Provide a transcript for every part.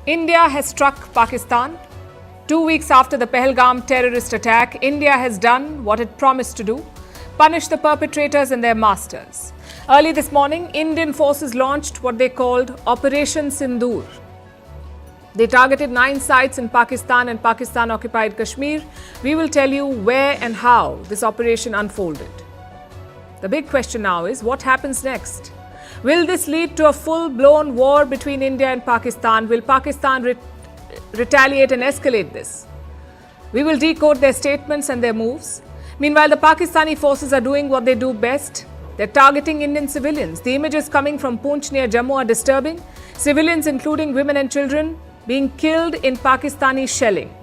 India has struck Pakistan. 2 weeks after the Pahalgam terrorist attack, India has done what it promised to do, punish the perpetrators and their masters. Early this morning, Indian forces launched what they called Operation Sindoor. They targeted 9 sites in Pakistan and Pakistan-occupied Kashmir. We will tell you where and how this operation unfolded. The big question now is, what happens next? Will this lead to a full-blown war between India and Pakistan? Will Pakistan retaliate and escalate this? We will decode their statements and their moves. Meanwhile, the Pakistani forces are doing what they do best. They're targeting Indian civilians. The images coming from Poonch near Jammu are disturbing. Civilians, including women and children, being killed in Pakistani shelling.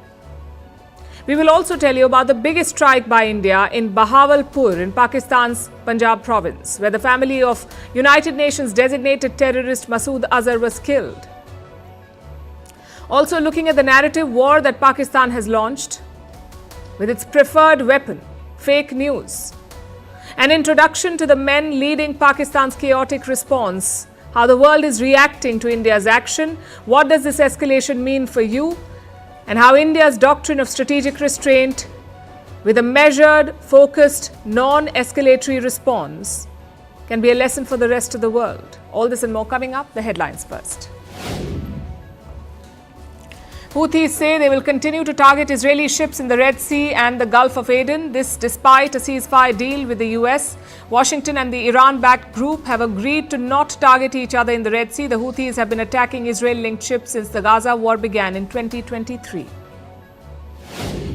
We will also tell you about the biggest strike by India in Bahawalpur in Pakistan's Punjab province, where the family of United Nations designated terrorist Masood Azhar was killed. Also looking at the narrative war that Pakistan has launched with its preferred weapon, fake news. An introduction to the men leading Pakistan's chaotic response, how the world is reacting to India's action, what does this escalation mean for you, and how India's doctrine of strategic restraint with a measured, focused, non-escalatory response can be a lesson for the rest of the world. All this and more coming up. The headlines first. Houthis say they will continue to target Israeli ships in the Red Sea and the Gulf of Aden. This despite a ceasefire deal with the US. Washington and the Iran-backed group have agreed to not target each other in the Red Sea. The Houthis have been attacking Israel-linked ships since the Gaza war began in 2023.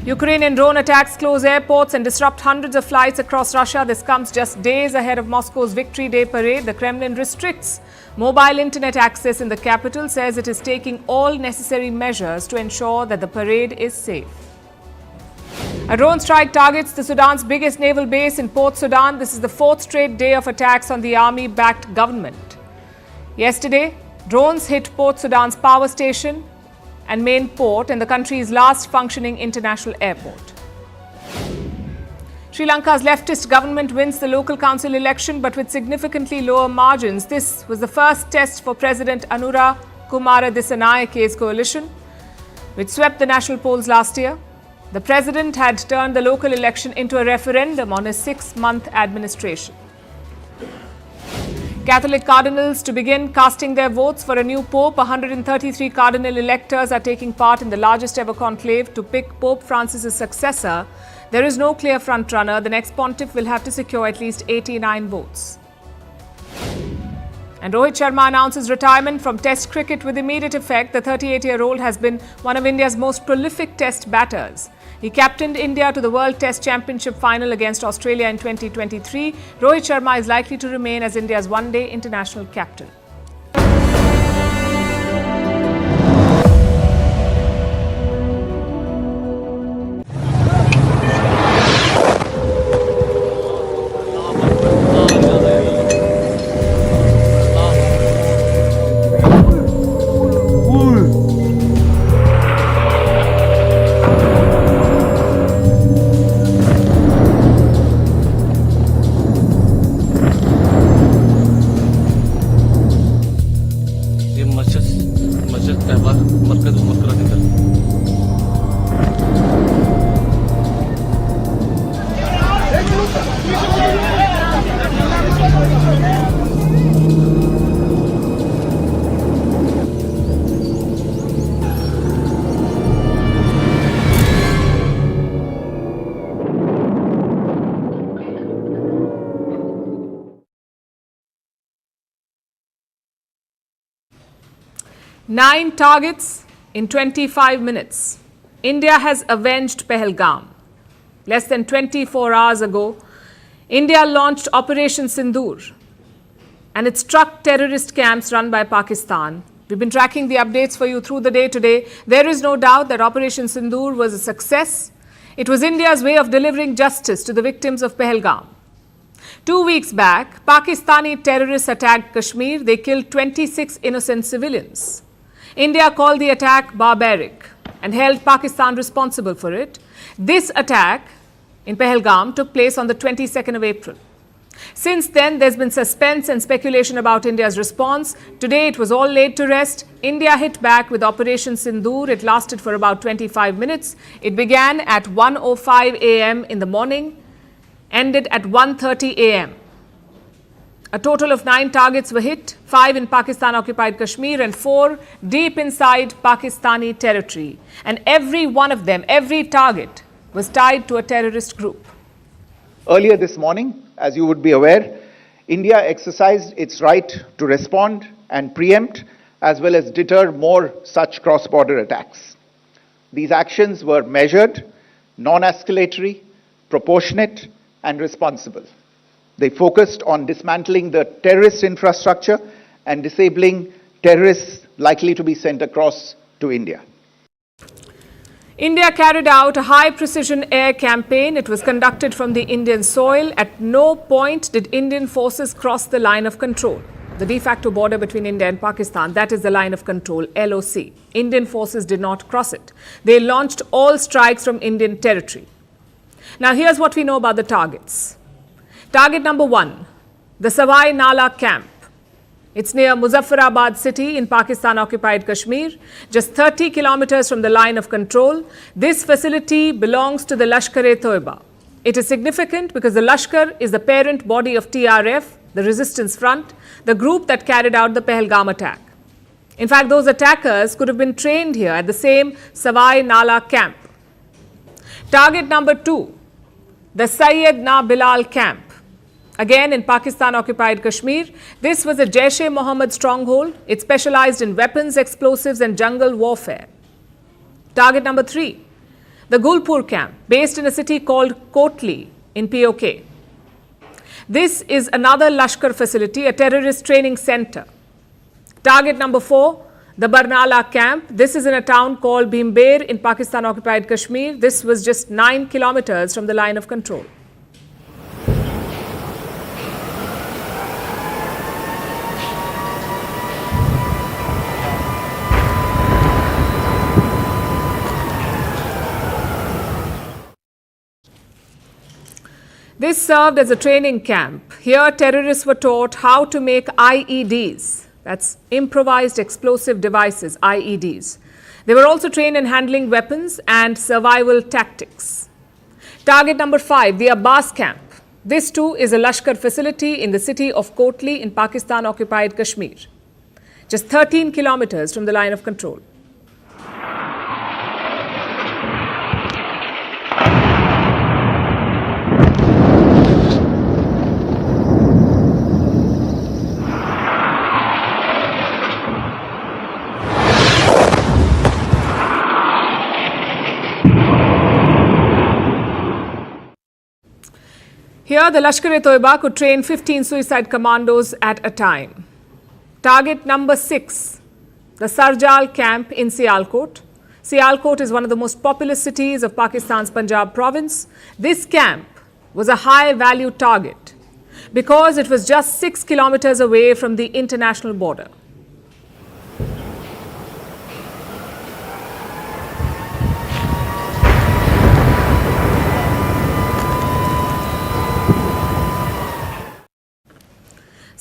Ukrainian drone attacks close airports and disrupt hundreds of flights across Russia. This comes just days ahead of Moscow's Victory Day parade. The Kremlin restricts mobile internet access in the capital, says it is taking all necessary measures to ensure that the parade is safe. A drone strike targets the Sudan's biggest naval base in Port Sudan. This is the 4th straight day of attacks on the army-backed government. Yesterday, drones hit Port Sudan's power station and main port and the country's last functioning international airport. Sri Lanka's leftist government wins the local council election, but with significantly lower margins. This was the first test for President Anura Kumara Dissanayike's coalition, which swept the national polls last year. The president had turned the local election into a referendum on his 6-month administration. Catholic cardinals to begin casting their votes for a new pope. 133 cardinal electors are taking part in the largest ever conclave to pick Pope Francis's successor. There is no clear frontrunner. The next pontiff will have to secure at least 89 votes. And Rohit Sharma announces retirement from Test cricket with immediate effect. The 38-year-old has been one of India's most prolific Test batters. He captained India to the World Test Championship final against Australia in 2023. Rohit Sharma is likely to remain as India's one-day international captain. Nine targets in 25 minutes. India has avenged Pahalgam. Less than 24 hours ago, India launched Operation Sindoor, and it struck terrorist camps run by Pakistan. We've been tracking the updates for you through the day today. There is no doubt that Operation Sindoor was a success. It was India's way of delivering justice to the victims of Pahalgam. 2 weeks back, Pakistani terrorists attacked Kashmir. They killed 26 innocent civilians. India called the attack barbaric and held Pakistan responsible for it. This attack in Pahalgam took place on the 22nd of April. Since then, there's been suspense and speculation about India's response. Today, it was all laid to rest. India hit back with Operation Sindoor. It lasted for about 25 minutes. It began at 1:05 a.m. in the morning, ended at 1:30 a.m. A total of 9 targets were hit, 5 in Pakistan-occupied Kashmir and 4 deep inside Pakistani territory. And every one of them, every target, was tied to a terrorist group. Earlier this morning, as you would be aware, India exercised its right to respond and preempt as well as deter more such cross-border attacks. These actions were measured, non-escalatory, proportionate, and responsible. They focused on dismantling the terrorist infrastructure and disabling terrorists likely to be sent across to India. India carried out a high-precision air campaign. It was conducted from the Indian soil. At no point did Indian forces cross the line of control. The de facto border between India and Pakistan, that is the line of control, LOC. Indian forces did not cross it. They launched all strikes from Indian territory. Now, here's what we know about the targets. Target number 1, the Savai Nala camp. It's near Muzaffarabad city in Pakistan-occupied Kashmir, just 30 kilometers from the line of control. This facility belongs to the Lashkar-e-Taiba. It is significant because the Lashkar is the parent body of TRF, the resistance front, the group that carried out the Pahalgam attack. In fact, those attackers could have been trained here at the same Savai Nala camp. Target number 2, the Sayyid Na Bilal camp. Again, in Pakistan-occupied Kashmir, this was a Jaish-e-Mohammed stronghold. It specialized in weapons, explosives and jungle warfare. Target number 3, the Gulpur camp, based in a city called Kotli in POK. This is another Lashkar facility, a terrorist training center. Target number 4, the Barnala camp. This is in a town called Bhimber in Pakistan-occupied Kashmir. This was just 9 kilometers from the line of control. This served as a training camp. Here, terrorists were taught how to make IEDs, that's improvised explosive devices, IEDs. They were also trained in handling weapons and survival tactics. Target number 5, the Abbas camp. This too is a Lashkar facility in the city of Kotli in Pakistan-occupied Kashmir, just 13 kilometers from the line of control. Here, the Lashkar-e-Taiba could train 15 suicide commandos at a time. Target number 6, the Sarjal camp in Sialkot. Sialkot is one of the most populous cities of Pakistan's Punjab province. This camp was a high-value target because it was just 6 kilometers away from the international border.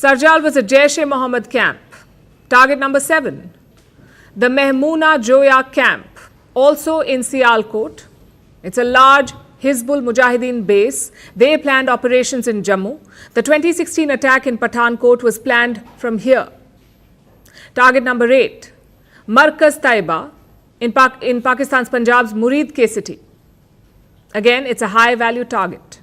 Sarjal was a Jaish-e-Mohammed camp. Target number 7, the Mehmoona Joya camp, also in Sialkot. It's a large Hizbul Mujahideen base. They planned operations in Jammu. The 2016 attack in Pathankot was planned from here. Target number 8, Markaz-Taiba in Pakistan's Punjab's Muridke city. Again, it's a high-value target.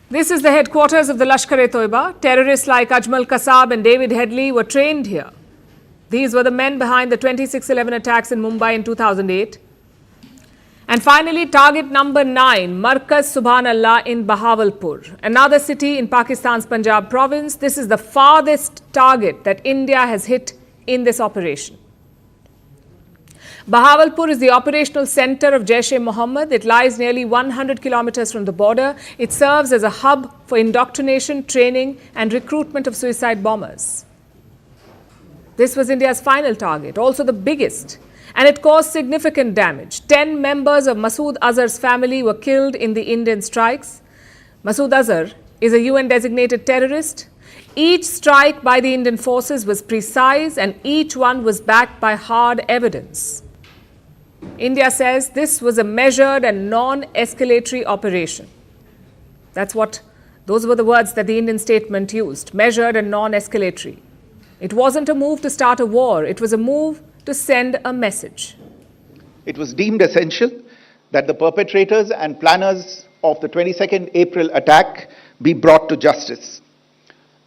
This is the headquarters of the Lashkar-e-Taiba. Terrorists like Ajmal Kasab and David Headley were trained here. These were the men behind the 26/11 attacks in Mumbai in 2008. And finally, target number 9, Markaz Subhanallah in Bahawalpur, another city in Pakistan's Punjab province. This is the farthest target that India has hit in this operation. Bahawalpur is the operational center of Jaish-e-Mohammed. It lies nearly 100 kilometers from the border. It serves as a hub for indoctrination, training and recruitment of suicide bombers. This was India's final target, also the biggest, and it caused significant damage. 10 members of Masood Azhar's family were killed in the Indian strikes. Masood Azhar is a UN-designated terrorist. Each strike by the Indian forces was precise and each one was backed by hard evidence. India says this was a measured and non-escalatory operation. Those were the words that the Indian statement used, measured and non-escalatory. It wasn't a move to start a war, it was a move to send a message. It was deemed essential that the perpetrators and planners of the 22nd April attack be brought to justice.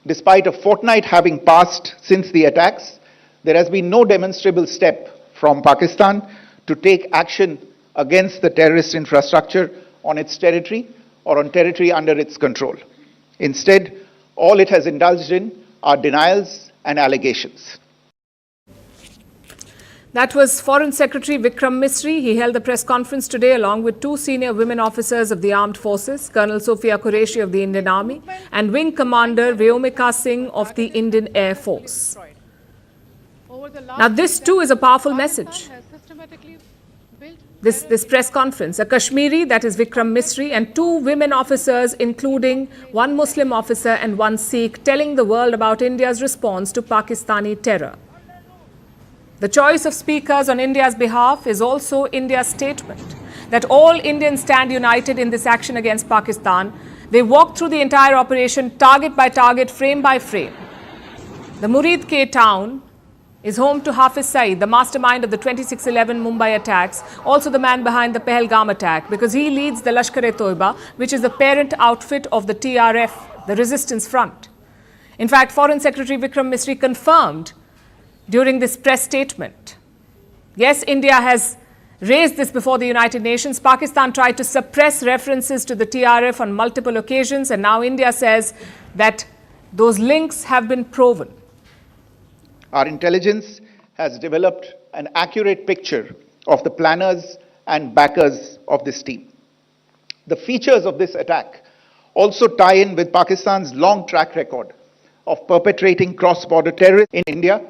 Despite a fortnight having passed since the attacks, there has been no demonstrable step from Pakistan to take action against the terrorist infrastructure on its territory or on territory under its control. Instead, all it has indulged in are denials and allegations. That was Foreign Secretary Vikram Misri. He held the press conference today along with two senior women officers of the armed forces, Colonel Sofiya Qureshi of the Indian Army and Wing Commander Vyomika Singh of the Indian Air Force. Now this too is a powerful message. This press conference, a Kashmiri, that is Vikram Misri, and two women officers, including one Muslim officer and one Sikh, telling the world about India's response to Pakistani terror. The choice of speakers on India's behalf is also India's statement that all Indians stand united in this action against Pakistan. They walked through the entire operation, target by target, frame by frame. The Muridke town is home to Hafiz Saeed, the mastermind of the 26/11 Mumbai attacks, also the man behind the Pahalgam attack, because he leads the Lashkar-e-Taiba, which is the parent outfit of the TRF, the resistance front. In fact, Foreign Secretary Vikram Misri confirmed during this press statement, yes, India has raised this before the United Nations. Pakistan tried to suppress references to the TRF on multiple occasions, and now India says that those links have been proven. Our intelligence has developed an accurate picture of the planners and backers of this team. The features of this attack also tie in with Pakistan's long track record of perpetrating cross-border terrorism in India,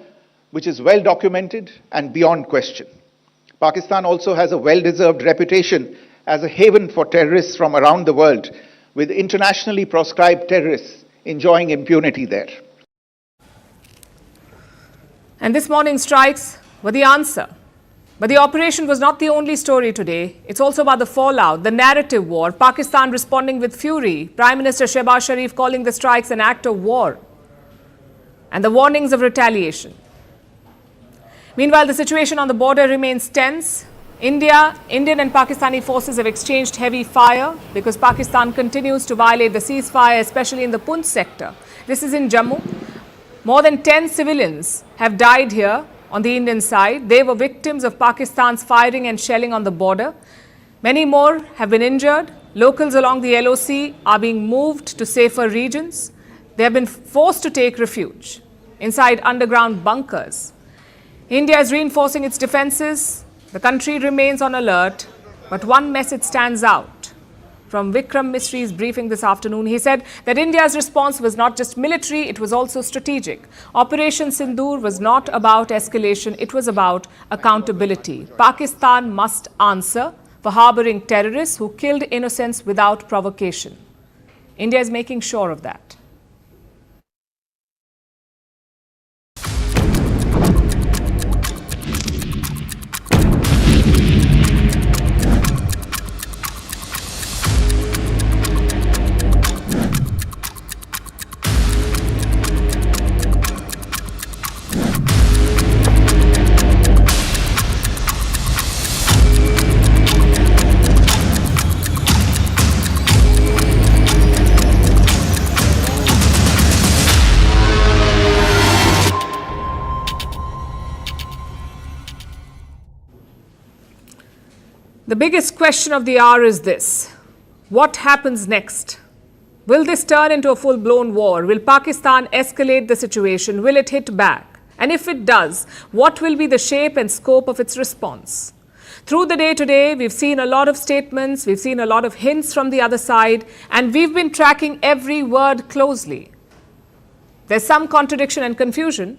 which is well documented and beyond question. Pakistan also has a well-deserved reputation as a haven for terrorists from around the world, with internationally proscribed terrorists enjoying impunity there. And this morning's strikes were the answer. But the operation was not the only story today. It's also about the fallout, the narrative war, Pakistan responding with fury, Prime Minister Shehbaz Sharif calling the strikes an act of war, and the warnings of retaliation. Meanwhile, the situation on the border remains tense. Indian and Pakistani forces have exchanged heavy fire because Pakistan continues to violate the ceasefire, especially in the Poonch sector. This is in Jammu. More than 10 civilians have died here on the Indian side. They were victims of Pakistan's firing and shelling on the border. Many more have been injured. Locals along the LOC are being moved to safer regions. They have been forced to take refuge inside underground bunkers. India is reinforcing its defenses. The country remains on alert. But one message stands out from Vikram Misri's briefing this afternoon. He said that India's response was not just military, it was also strategic. Operation Sindoor was not about escalation, it was about accountability. Pakistan must answer for harboring terrorists who killed innocents without provocation. India is making sure of that. The biggest question of the hour is this: what happens next? Will this turn into a full-blown war? Will Pakistan escalate the situation? Will it hit back? And if it does, what will be the shape and scope of its response? Through the day today, we've seen a lot of statements, we've seen a lot of hints from the other side, and we've been tracking every word closely. There's some contradiction and confusion,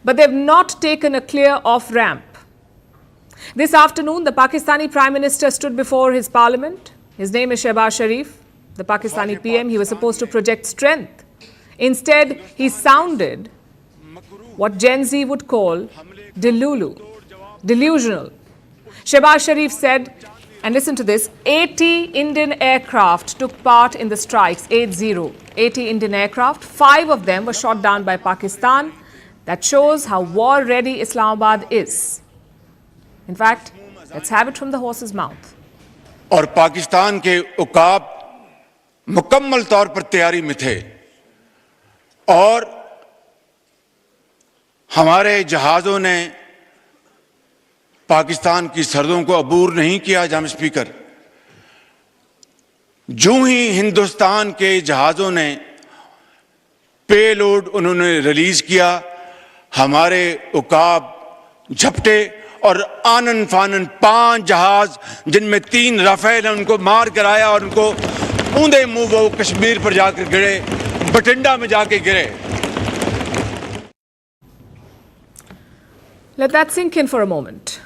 but they've not taken a clear off-ramp. This afternoon, the Pakistani Prime Minister stood before his parliament. His name is Shehbaz Sharif, the Pakistani PM. He was supposed to project strength. Instead, he sounded what Gen Z would call delusional. Shehbaz Sharif said, and listen to this, 80 Indian aircraft took part in the strikes, 80 Indian aircraft. 5 of them were shot down by Pakistan. That shows how war-ready Islamabad is. In fact, let's have it from the horse's mouth. और पाकिस्तान के उकाब मुकम्मल तौर पर तैयारी में थे और हमारे जहाज़ों ने पाकिस्तान की सरहदों को अबूर नहीं किया। जनाब स्पीकर, जो ही हिंदुस्तान के जहाज़ों ने पेलोड उन्होंने रिलीज किया, हमारे उकाब झपटे और आनन फानन 5 जहाज जिनमें 3 राफेल हैं उनको मार कराया और उनको ऊंधे मुंह वो कश्मीर पर जाकर गिरे, बठिंडा में जाके गिरे। Let that sink in for a moment.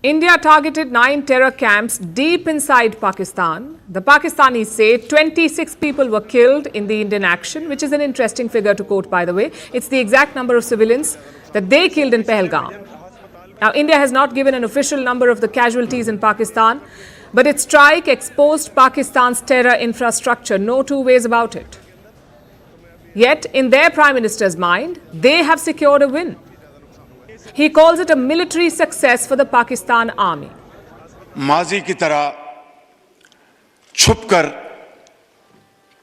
India targeted 9 terror camps deep inside Pakistan. The Pakistanis say 26 people were killed in the Indian action, which is an interesting figure to quote, by the way. It's the exact number of civilians that they killed in Pahalgam. Now, India has not given an official number of the casualties in Pakistan, but its strike exposed Pakistan's terror infrastructure. No two ways about it. Yet, in their Prime Minister's mind, they have secured a win. He calls it a military success for the Pakistan army. माजी की तरह छुपकर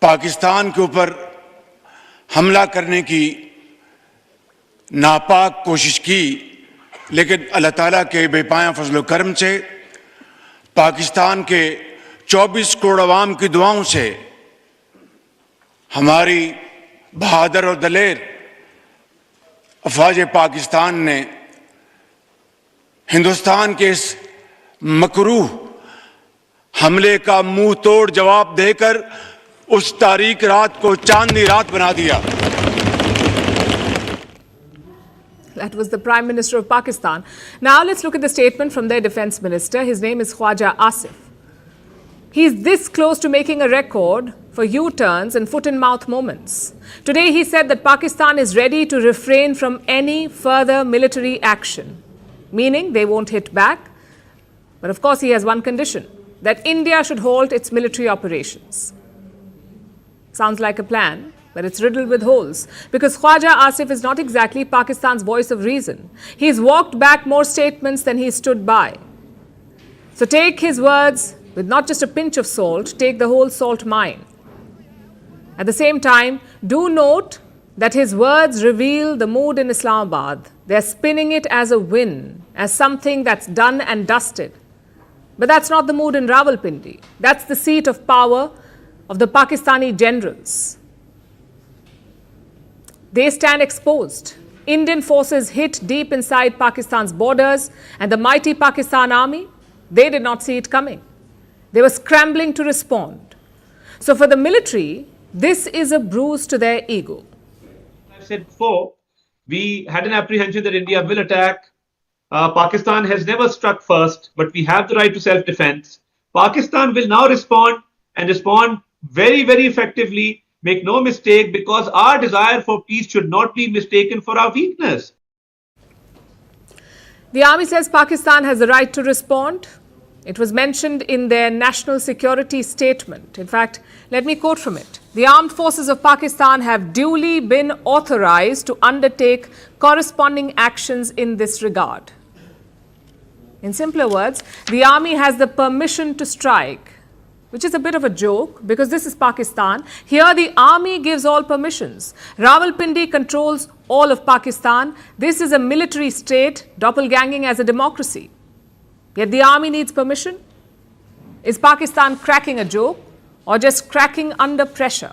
पाकिस्तान के ऊपर हमला करने की नापाक कोशिश की, लेकिन अल्लाह ताला के बेपाया फजल करम से पाकिस्तान के 24 करोड़ अवाम की दुआओं से हमारी बहादुर और दलेर अफवाज पाकिस्तान ने हिंदुस्तान के इस मकरूह हमले का मुंह तोड़ जवाब देकर उस तारीक रात को चांदनी रात बना दिया। That was the Prime Minister of Pakistan. Now let's look at the statement from their Defence Minister. His name is Khwaja Asif. He's this close to making a record for U-turns and foot-in-mouth moments. Today he said that Pakistan is ready to refrain from any further military action, meaning they won't hit back. But of course he has one condition, that India should halt its military operations. Sounds like a plan, but it's riddled with holes, because Khwaja Asif is not exactly Pakistan's voice of reason. He's walked back more statements than he stood by. So take his words with not just a pinch of salt, take the whole salt mine. At the same time, do note that his words reveal the mood in Islamabad. They're spinning it as a win, as something that's done and dusted. But that's not the mood in Rawalpindi. That's the seat of power of the Pakistani generals. They stand exposed. Indian forces hit deep inside Pakistan's borders, and the mighty Pakistan army, they did not see it coming. They were scrambling to respond. So for the military, this is a bruise to their ego. I've said before, we had an apprehension that India will attack. Pakistan has never struck first, but we have the right to self-defense. Pakistan will now respond and respond very, very effectively. Make no mistake, because our desire for peace should not be mistaken for our weakness. The army says Pakistan has the right to respond. It was mentioned in their national security statement. In fact, let me quote from it. The armed forces of Pakistan have duly been authorized to undertake corresponding actions in this regard. In simpler words, the army has the permission to strike, which is a bit of a joke because this is Pakistan. Here the army gives all permissions. Rawalpindi controls all of Pakistan. This is a military state doppelganging as a democracy. Yet the army needs permission. Is Pakistan cracking a joke or just cracking under pressure?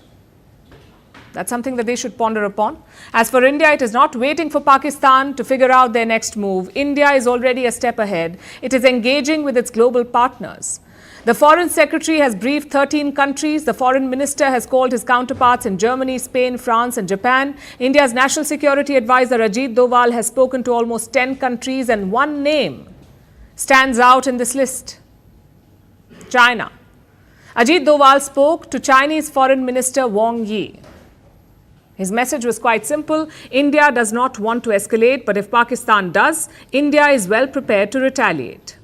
That's something that they should ponder upon. As for India, it is not waiting for Pakistan to figure out their next move. India is already a step ahead. It is engaging with its global partners. The Foreign Secretary has briefed 13 countries. The Foreign Minister has called his counterparts in Germany, Spain, France and Japan. India's National Security Advisor Ajit Doval has spoken to almost 10 countries, and one name stands out in this list: China. Ajit Doval spoke to Chinese Foreign Minister Wang Yi. His message was quite simple. India does not want to escalate, but if Pakistan does, India is well prepared to retaliate.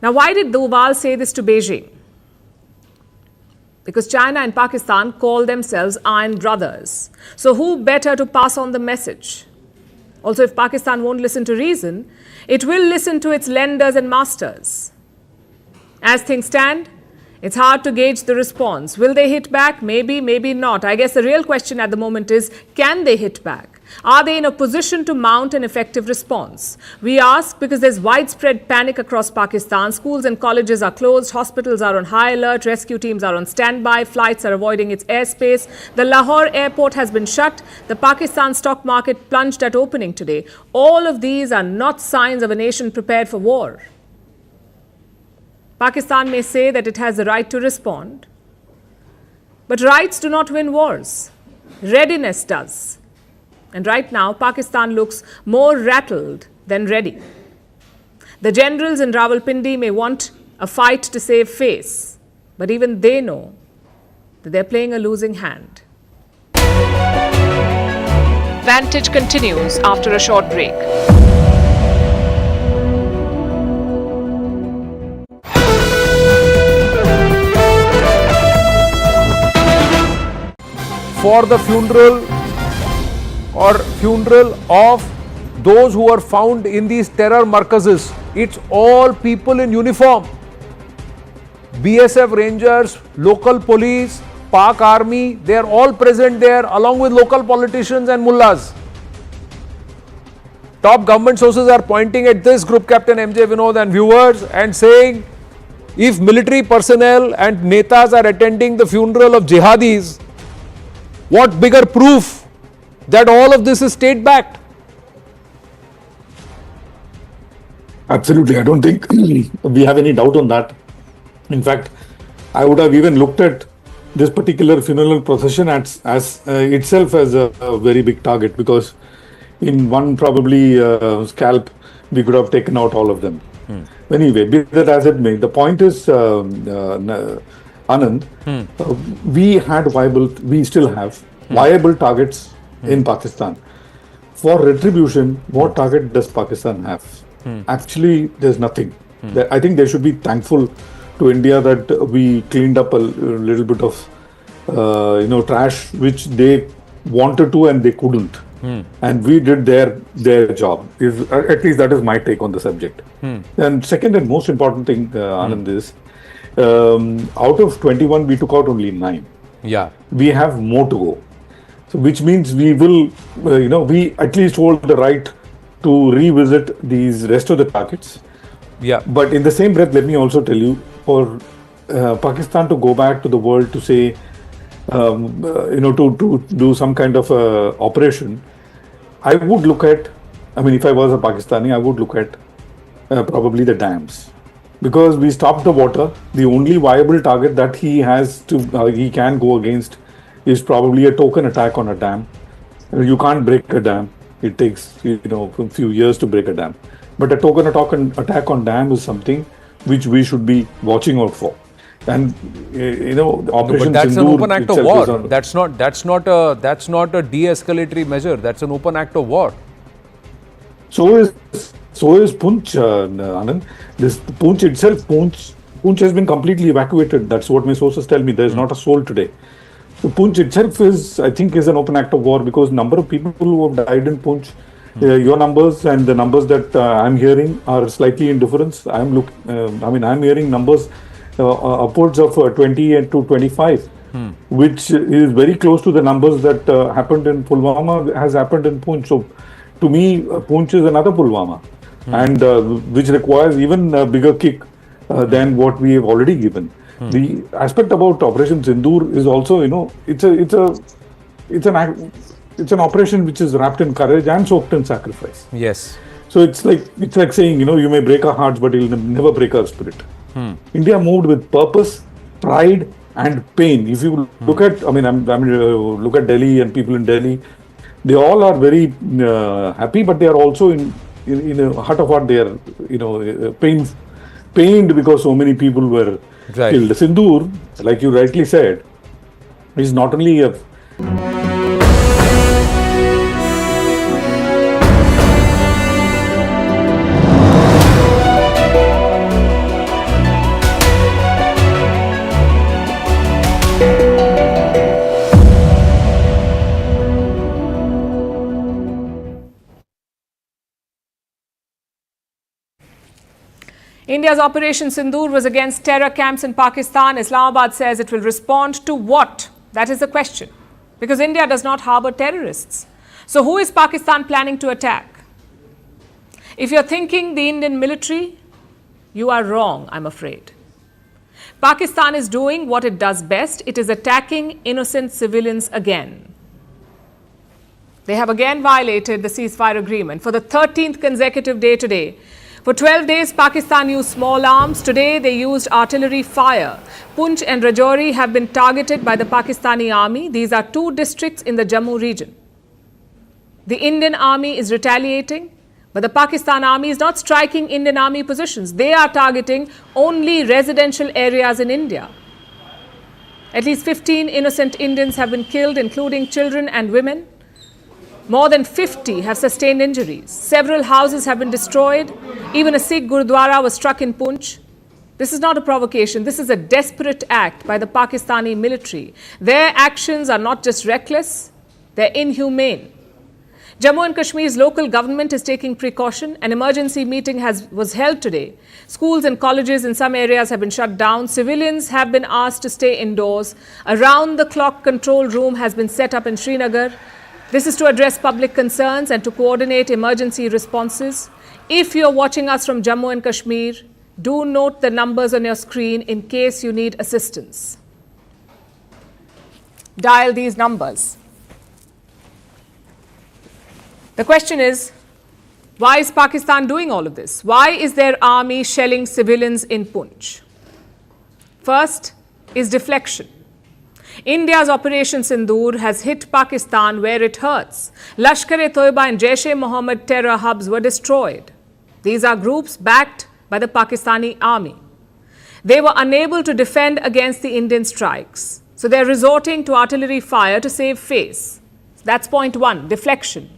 Now, why did Doval say this to Beijing? Because China and Pakistan call themselves iron brothers. So who better to pass on the message? Also, if Pakistan won't listen to reason, it will listen to its lenders and masters. As things stand, it's hard to gauge the response. Will they hit back? Maybe, maybe not. I guess the real question at the moment is, can they hit back? Are they in a position to mount an effective response? We ask because there's widespread panic across Pakistan. Schools and colleges are closed, hospitals are on high alert, rescue teams are on standby, flights are avoiding its airspace. The Lahore airport has been shut. The Pakistan stock market plunged at opening today. All of these are not signs of a nation prepared for war. Pakistan may say that it has the right to respond, but rights do not win wars. Readiness does. And right now, Pakistan looks more rattled than ready. The generals in Rawalpindi may want a fight to save face, but even they know that they're playing a losing hand. Vantage continues after a short break. For the funeral of those who are found in these terror markazes. It's all people in uniform. BSF Rangers, local police, Pak Army, they are all present there along with local politicians and mullahs. Top government sources are pointing at this, Group Captain MJ Vinod and viewers, and saying if military personnel and netas are attending the funeral of jihadis, what bigger proof that all of this is state-backed? Absolutely. I don't think we have any doubt on that. In fact, I would have even looked at this particular funeral procession as itself as a very big target, because in one probably scalp, we could have taken out all of them. Anyway, be that as it may, the point is, Anand, we still have viable targets in Pakistan. For retribution, what target does Pakistan have? Actually, there's nothing. I think they should be thankful to India that we cleaned up a little bit of trash which they wanted to and they couldn't. And we did their job. At least that is my take on the subject. And second and most important thing, Anand, is out of 21, we took out only 9. Yeah. We have more to go. So which means we will, we at least hold the right to revisit these rest of the targets. Yeah. But in the same breath, let me also tell you, for Pakistan to go back to the world to say, to do some kind of operation, I would look at, if I was a Pakistani, I would look at probably the dams. Because we stopped the water, the only viable target that he can go against is probably a token attack on a dam. You can't break a dam. It takes, a few years to break a dam. But a token attack on dam is something which we should be watching out for. And Operation But that's Sindoor an open act of war. That's not a de-escalatory measure. That's an open act of war. So is Poonch, Anand. This Poonch itself, Poonch has been completely evacuated. That's what my sources tell me. There is not a soul today. So Poonch itself is an open act of war, because number of people who have died in Poonch, your numbers and the numbers that I'm hearing are slightly in difference. I'm hearing numbers upwards of 20 and to 25, which is very close to the numbers that happened in Pulwama has happened in Poonch. So to me, Poonch is another Pulwama, and which requires even a bigger kick than what we have already given. The aspect about Operation Sindoor is also, it's an operation which is wrapped in courage and soaked in sacrifice. Yes. So it's like saying, you may break our hearts, but you'll never break our spirit. India moved with purpose, pride, and pain. If you look at, look at Delhi and people in Delhi, they all are very happy, but they are also in a heart of heart, they are, pained because so many people were killed. Sindoor, like you rightly said, is not only a India's Operation Sindoor was against terror camps in Pakistan. Islamabad says it will respond to what? That is the question. Because India does not harbour terrorists. So who is Pakistan planning to attack? If you're thinking the Indian military, you are wrong, I'm afraid. Pakistan is doing what it does best. It is attacking innocent civilians again. They have again violated the ceasefire agreement for the 13th consecutive day today. For 12 days, Pakistan used small arms. Today, they used artillery fire. Poonch and Rajouri have been targeted by the Pakistani army. These are two districts in the Jammu region. The Indian army is retaliating, but the Pakistan army is not striking Indian army positions. They are targeting only residential areas in India. At least 15 innocent Indians have been killed, including children and women. More than 50 have sustained injuries. Several houses have been destroyed. Even a Sikh Gurudwara was struck in Poonch. This is not a provocation. This is a desperate act by the Pakistani military. Their actions are not just reckless, they're inhumane. Jammu and Kashmir's local government is taking precaution. An emergency meeting was held today. Schools and colleges in some areas have been shut down. Civilians have been asked to stay indoors. A round-the-clock control room has been set up in Srinagar. This is to address public concerns and to coordinate emergency responses. If you're watching us from Jammu and Kashmir, do note the numbers on your screen in case you need assistance. Dial these numbers. The question is, why is Pakistan doing all of this? Why is their army shelling civilians in Poonch? First is deflection. India's Operation Sindoor has hit Pakistan where it hurts. Lashkar-e-Taiba and Jaish-e-Mohammed terror hubs were destroyed. These are groups backed by the Pakistani army. They were unable to defend against the Indian strikes. So they're resorting to artillery fire to save face. That's point one, deflection.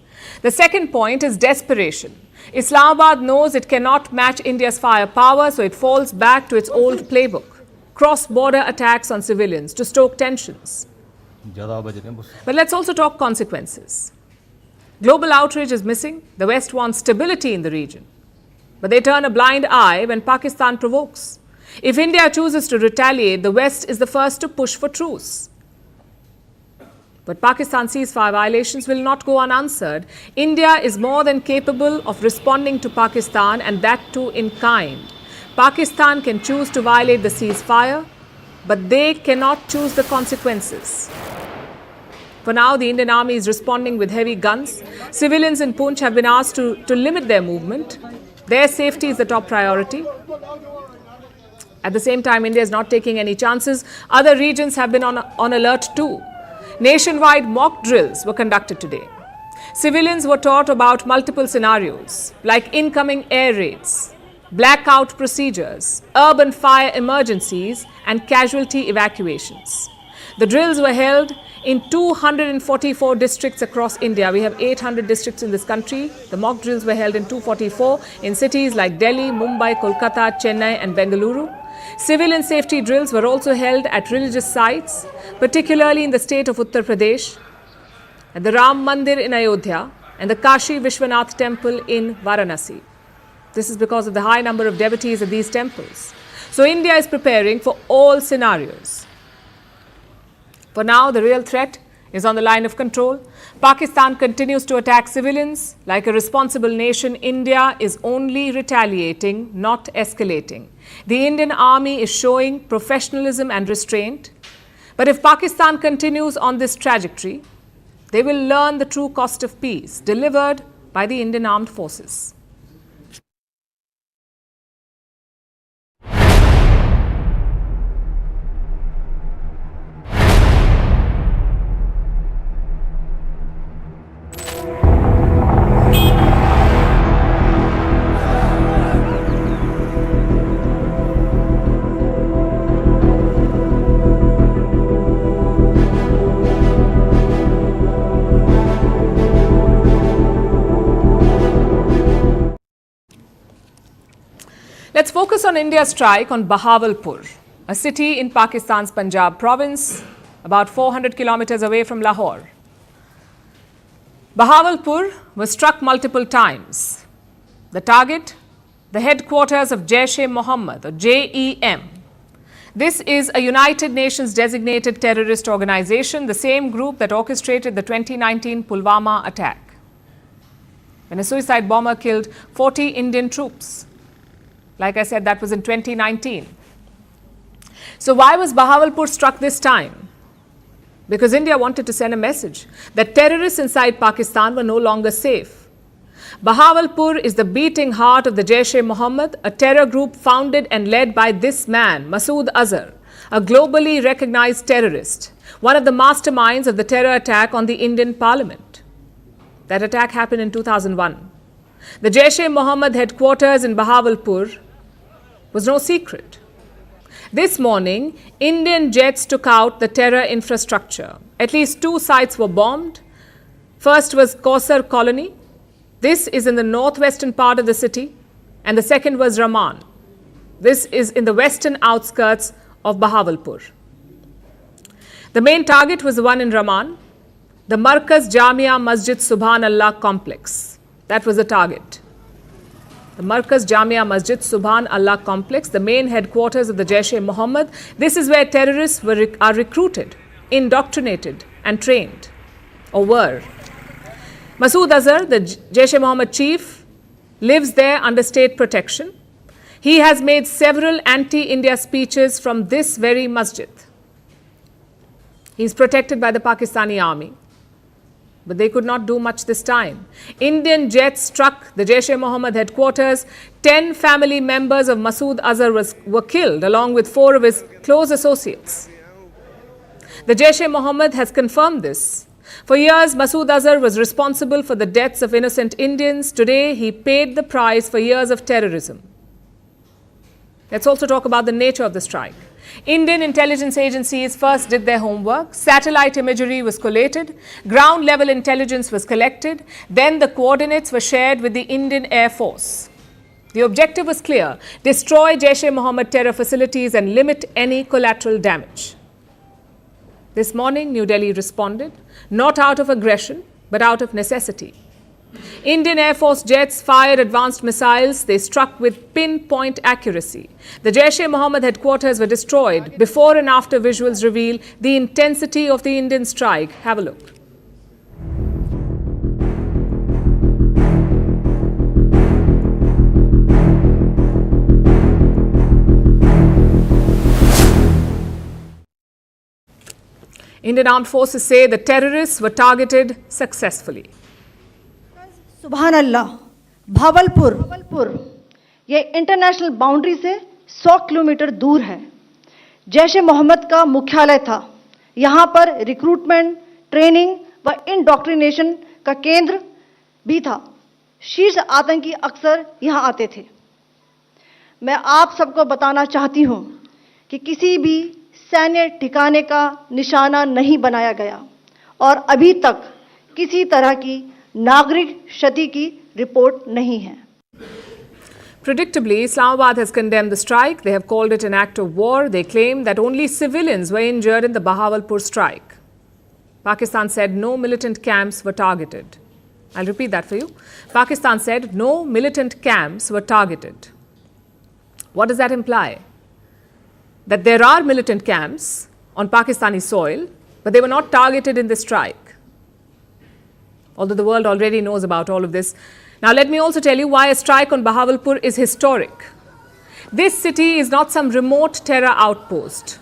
The second point is desperation. Islamabad knows it cannot match India's firepower, so it falls back to its old playbook. Cross-border attacks on civilians to stoke tensions. But let's also talk consequences. Global outrage is missing. The West wants stability in the region. But they turn a blind eye when Pakistan provokes. If India chooses to retaliate, the West is the first to push for truce. But Pakistan's ceasefire violations will not go unanswered. India is more than capable of responding to Pakistan, and that too in kind. Pakistan can choose to violate the ceasefire, but they cannot choose the consequences. For now, the Indian army is responding with heavy guns. Civilians in Poonch have been asked to limit their movement. Their safety is the top priority. At the same time, India is not taking any chances. Other regions have been on alert too. Nationwide mock drills were conducted today. Civilians were taught about multiple scenarios, like incoming air raids, blackout procedures, urban fire emergencies, and casualty evacuations. The drills were held in 244 districts across India. We have 800 districts in this country. The mock drills were held in 244 in cities like Delhi, Mumbai, Kolkata, Chennai, and Bengaluru. Civilian safety drills were also held at religious sites, particularly in the state of Uttar Pradesh, at the Ram Mandir in Ayodhya, and the Kashi Vishwanath temple in Varanasi. This is because of the high number of devotees at these temples. So India is preparing for all scenarios. For now, the real threat is on the line of control. Pakistan continues to attack civilians. Like a responsible nation, India is only retaliating, not escalating. The Indian army is showing professionalism and restraint. But if Pakistan continues on this trajectory, they will learn the true cost of peace delivered by the Indian armed forces. Let's focus on India's strike on Bahawalpur, a city in Pakistan's Punjab province, about 400 kilometers away from Lahore. Bahawalpur was struck multiple times. The target, the headquarters of Jaish-e-Mohammed, or JEM. This is a United Nations designated terrorist organization, the same group that orchestrated the 2019 Pulwama attack, when a suicide bomber killed 40 Indian troops. Like I said, that was in 2019. So why was Bahawalpur struck this time? Because India wanted to send a message that terrorists inside Pakistan were no longer safe. Bahawalpur is the beating heart of the Jaish-e-Mohammed, a terror group founded and led by this man, Masood Azhar, a globally recognized terrorist, one of the masterminds of the terror attack on the Indian Parliament. That attack happened in 2001. The Jaish-e-Mohammed headquarters in Bahawalpur was no secret. This morning, Indian jets took out the terror infrastructure. At least 2 sites were bombed. First was Kausar Colony. This is in the northwestern part of the city. And the second was Raman. This is in the western outskirts of Bahawalpur. The main target was the one in Raman, the Markaz Jamia Masjid Subhan Allah complex. That was the target. The Markaz Jamia Masjid Subhan Allah complex, the main headquarters of the Jaish-e-Mohammed. This is where terrorists are recruited, indoctrinated and trained, or were. Masood Azhar, the Jaish-e-Mohammed chief, lives there under state protection. He has made several anti-India speeches from this very masjid. He is protected by the Pakistani army. But they could not do much this time. Indian jets struck the Jaish-e-Mohammed headquarters. 10 family members of Masood Azhar were killed, along with 4 of his close associates. The Jaish-e-Mohammed has confirmed this. For years, Masood Azhar was responsible for the deaths of innocent Indians. Today, he paid the price for years of terrorism. Let's also talk about the nature of the strike. Indian intelligence agencies first did their homework. Satellite imagery was collated. Ground-level intelligence was collected. Then the coordinates were shared with the Indian Air Force. The objective was clear: destroy Jaish-e-Mohammed terror facilities and limit any collateral damage. This morning, New Delhi responded, not out of aggression, but out of necessity. Indian Air Force jets fired advanced missiles. They struck with pinpoint accuracy. The Jaish-e-Mohammed headquarters were destroyed. Before and after visuals reveal the intensity of the Indian strike. Have a look. Indian armed forces say the terrorists were targeted successfully. सुभान अल्लाह, भावलपुर ये international boundary से 100 kilometre दूर है। जैश ए मोहम्मद का मुख्यालय था। यहाँ पर रिक्रूटमेंट, ट्रेनिंग व इंडॉक्ट्रिनेशन का केंद्र भी था। शीर्ष आतंकी अक्सर यहाँ आते थे। मैं आप सबको बताना चाहती हूँ कि किसी भी सैन्य ठिकाने का निशाना नहीं बनाया गया और अभी तक किसी तरह की नागरिक क्षति की रिपोर्ट नहीं है। Predictably, Islamabad has condemned the strike. They have called it an act of war. They claim that only civilians were injured in the Bahawalpur strike. Pakistan said no militant camps were targeted. I'll repeat that for you. Pakistan said no militant camps were targeted. What does that imply? That there are militant camps on Pakistani soil, But they were not targeted in the strike, although the world already knows about all of this. Now, let me also tell you why a strike on Bahawalpur is historic. This city is not some remote terror outpost.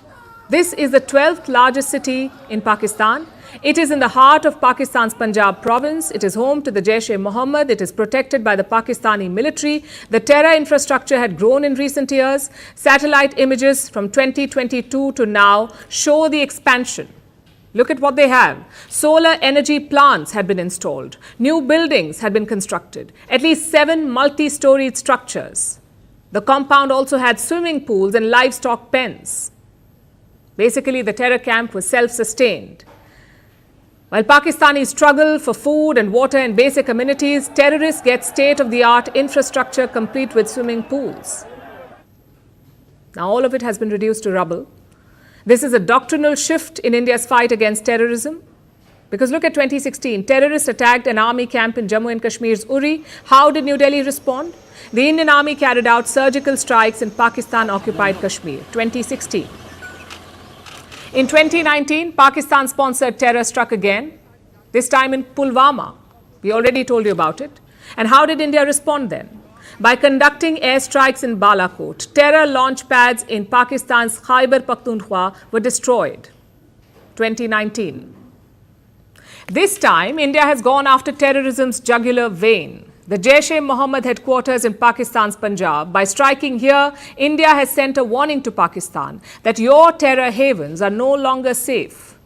This is the 12th largest city in Pakistan. It is in the heart of Pakistan's Punjab province. It is home to the Jaish-e-Mohammed. It is protected by the Pakistani military. The terror infrastructure had grown in recent years. Satellite images from 2022 to now show the expansion. Look at what they have. Solar energy plants had been installed. New buildings had been constructed. At least 7 multi-storied structures. The compound also had swimming pools and livestock pens. Basically, the terror camp was self-sustained. While Pakistanis struggle for food and water and basic amenities, terrorists get state-of-the-art infrastructure complete with swimming pools. Now, all of it has been reduced to rubble. This is a doctrinal shift in India's fight against terrorism. Because look at 2016, terrorists attacked an army camp in Jammu and Kashmir's Uri. How did New Delhi respond? The Indian army carried out surgical strikes in Pakistan-occupied Kashmir, 2016. In 2019, Pakistan-sponsored terror struck again, this time in Pulwama. We already told you about it. And how did India respond then? By conducting airstrikes in Balakot. Terror launch pads in Pakistan's Khyber Pakhtunkhwa were destroyed, 2019. This time, India has gone after terrorism's jugular vein. The Jaish-e-Mohammed headquarters in Pakistan's Punjab. By striking here, India has sent a warning to Pakistan that your terror havens are no longer safe,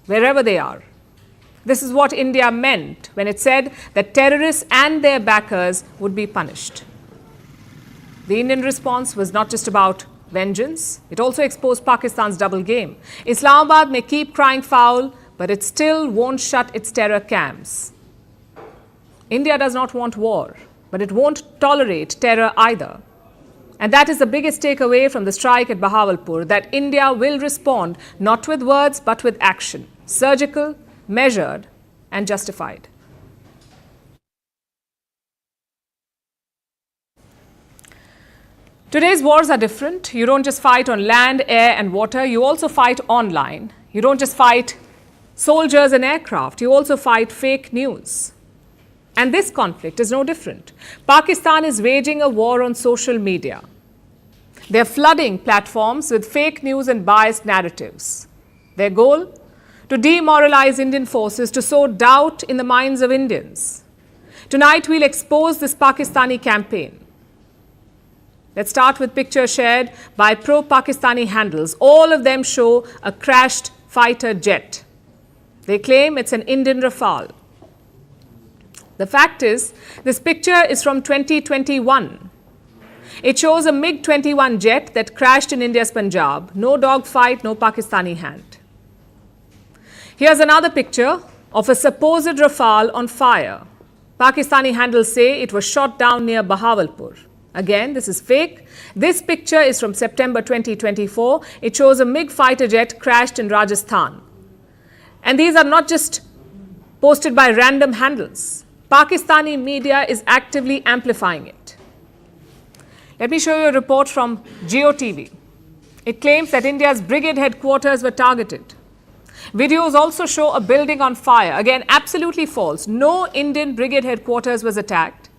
wherever they are. This is what India meant when it said that terrorists and their backers would be punished. The Indian response was not just about vengeance. It also exposed Pakistan's double game. Islamabad may keep crying foul, but it still won't shut its terror camps. India does not want war, but it won't tolerate terror either. And that is the biggest takeaway from the strike at Bahawalpur, that India will respond not with words, but with action. Surgical, measured, and justified. Today's wars are different. You don't just fight on land, air, and water. You also fight online. You don't just fight soldiers and aircraft. You also fight fake news. And this conflict is no different. Pakistan is waging a war on social media. They're flooding platforms with fake news and biased narratives. Their goal? To demoralize Indian forces, to sow doubt in the minds of Indians. Tonight, we'll expose this Pakistani campaign. Let's start with pictures shared by pro-Pakistani handles. All of them show a crashed fighter jet. They claim it's an Indian Rafale. The fact is, this picture is from 2021. It shows a MiG-21 jet that crashed in India's Punjab. No dogfight, no Pakistani hand. Here's another picture of a supposed Rafale on fire. Pakistani handles say it was shot down near Bahawalpur. Again, this is fake. This picture is from September 2024. It shows a MiG fighter jet crashed in Rajasthan. And these are not just posted by random handles. Pakistani media is actively amplifying it. Let me show you a report from GeoTV. It claims that India's brigade headquarters were targeted. Videos also show a building on fire. Again, absolutely false. No Indian brigade headquarters was attacked.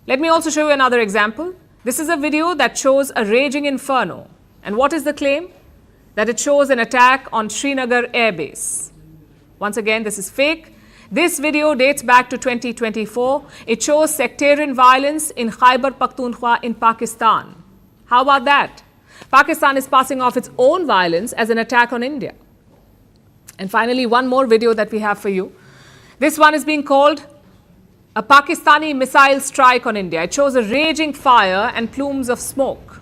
Let me also show you another example. This is a video that shows a raging inferno. And what is the claim? That it shows an attack on Srinagar Air Base. Once again, this is fake. This video dates back to 2024. It shows sectarian violence in Khyber Pakhtunkhwa in Pakistan. How about that? Pakistan is passing off its own violence as an attack on India. And finally, one more video that we have for you. This one is being called a Pakistani missile strike on India. It shows a raging fire and plumes of smoke.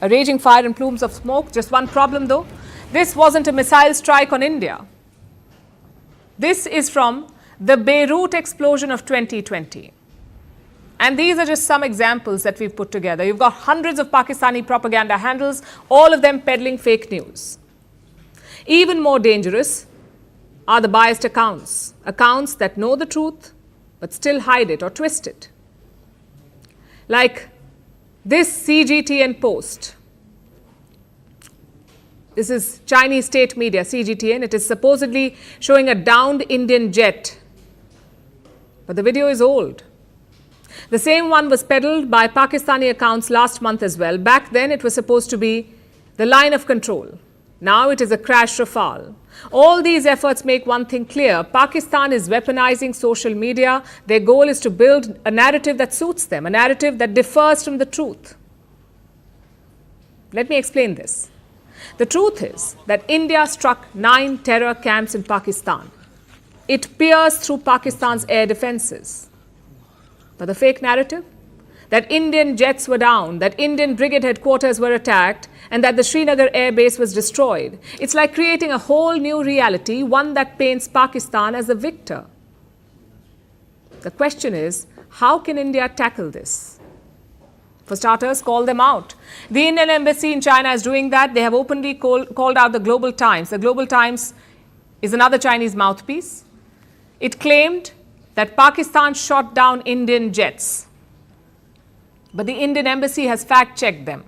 A raging fire and plumes of smoke. Just one problem though. This wasn't a missile strike on India. This is from the Beirut explosion of 2020. And these are just some examples that we've put together. You've got hundreds of Pakistani propaganda handles, all of them peddling fake news. Even more dangerous are the biased accounts. Accounts that know the truth, but still hide it or twist it. Like this CGTN post. This is Chinese state media, CGTN. It is supposedly showing a downed Indian jet. But the video is old. The same one was peddled by Pakistani accounts last month as well. Back then, it was supposed to be the line of control. Now it is a crash Rafale. All these efforts make one thing clear. Pakistan is weaponizing social media. Their goal is to build a narrative that suits them, a narrative that differs from the truth. Let me explain this. The truth is that India struck 9 terror camps in Pakistan. It pierced through Pakistan's air defenses. But the fake narrative? That Indian jets were down, that Indian brigade headquarters were attacked, and that the Srinagar air base was destroyed. It's like creating a whole new reality, one that paints Pakistan as the victor. The question is, how can India tackle this? For starters, call them out. The Indian embassy in China is doing that. They have openly called out the Global Times. The Global Times is another Chinese mouthpiece. It claimed that Pakistan shot down Indian jets. But the Indian embassy has fact-checked them.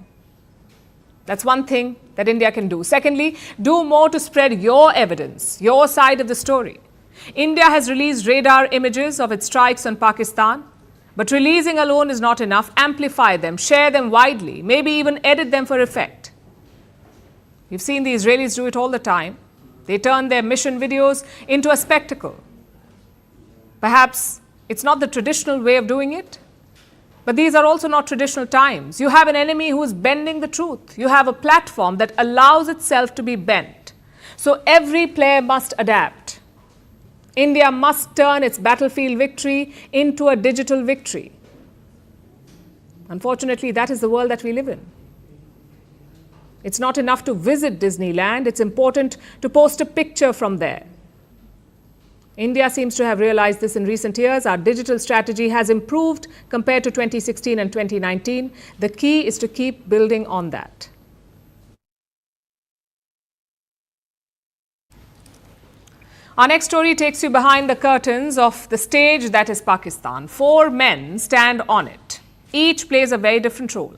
That's one thing that India can do. Secondly, do more to spread your evidence, your side of the story. India has released radar images of its strikes on Pakistan. But releasing alone is not enough. Amplify them, share them widely, maybe even edit them for effect. You've seen the Israelis do it all the time. They turn their mission videos into a spectacle. Perhaps it's not the traditional way of doing it, but these are also not traditional times. You have an enemy who is bending the truth. You have a platform that allows itself to be bent. So every player must adapt. India must turn its battlefield victory into a digital victory. Unfortunately, that is the world that we live in. It's not enough to visit Disneyland. It's important to post a picture from there. India seems to have realized this in recent years. Our digital strategy has improved compared to 2016 and 2019. The key is to keep building on that. Our next story takes you behind the curtains of the stage that is Pakistan. 4 men stand on it. Each plays a very different role.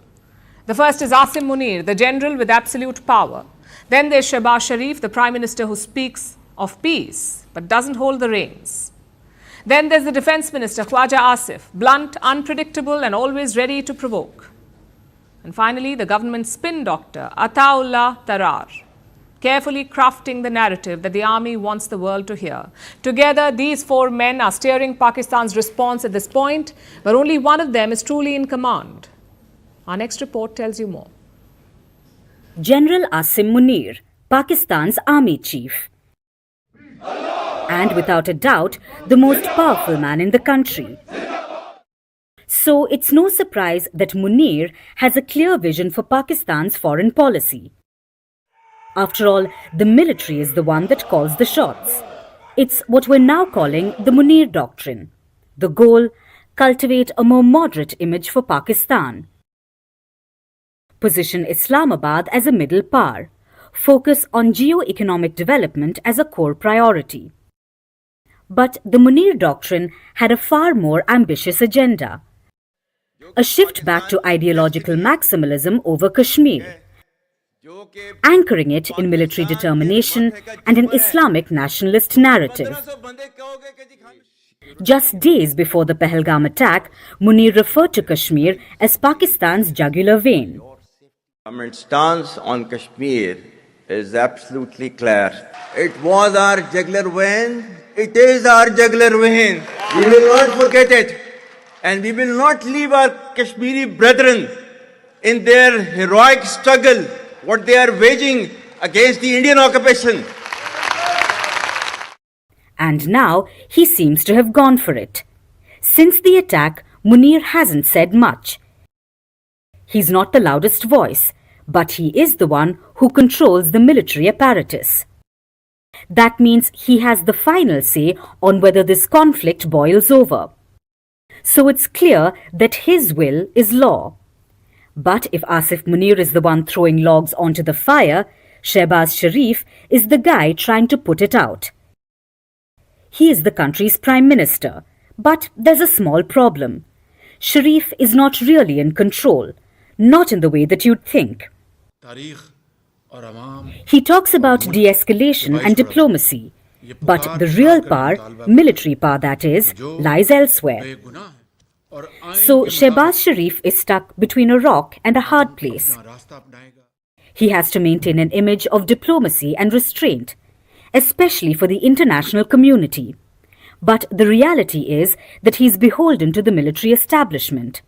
The first is Asim Munir, the general with absolute power. Then there's Shehbaz Sharif, the Prime Minister who speaks of peace but doesn't hold the reins. Then there's the Defence Minister, Khwaja Asif, blunt, unpredictable and always ready to provoke. And finally, the government spin doctor, Ataullah Tarar, carefully crafting the narrative that the army wants the world to hear. Together, these 4 men are steering Pakistan's response at this point, but only one of them is truly in command. Our next report tells you more. General Asim Munir, Pakistan's army chief. And without a doubt, the most powerful man in the country. So it's no surprise that Munir has a clear vision for Pakistan's foreign policy. After all, the military is the one that calls the shots. It's what we're now calling the Munir Doctrine. The goal, cultivate a more moderate image for Pakistan. Position Islamabad as a middle power. Focus on geo-economic development as a core priority. But the Munir Doctrine had a far more ambitious agenda. A shift back to ideological maximalism over Kashmir, anchoring it in military determination and an Islamic nationalist narrative. Just days before the Pahalgam attack, Munir referred to Kashmir as Pakistan's jugular vein. Government stance on Kashmir is absolutely clear. It was our jugular vein. It is our jugular vein. We will not forget it. And we will not leave our Kashmiri brethren in their heroic struggle, what they are waging against the Indian occupation. And now he seems to have gone for it. Since the attack, Munir hasn't said much. He's not the loudest voice, but he is the one who controls the military apparatus. That means he has the final say on whether this conflict boils over. So it's clear that his will is law. But if Asif Munir is the one throwing logs onto the fire, Shehbaz Sharif is the guy trying to put it out. He is the country's Prime Minister, but there's a small problem. Sharif is not really in control, not in the way that you'd think. He talks about de-escalation and diplomacy, but the real power, military power that is, lies elsewhere. So Shehbaz Sharif is stuck between a rock and a hard place. He has to maintain an image of diplomacy and restraint, especially for the international community. But the reality is that he's beholden to the military establishment.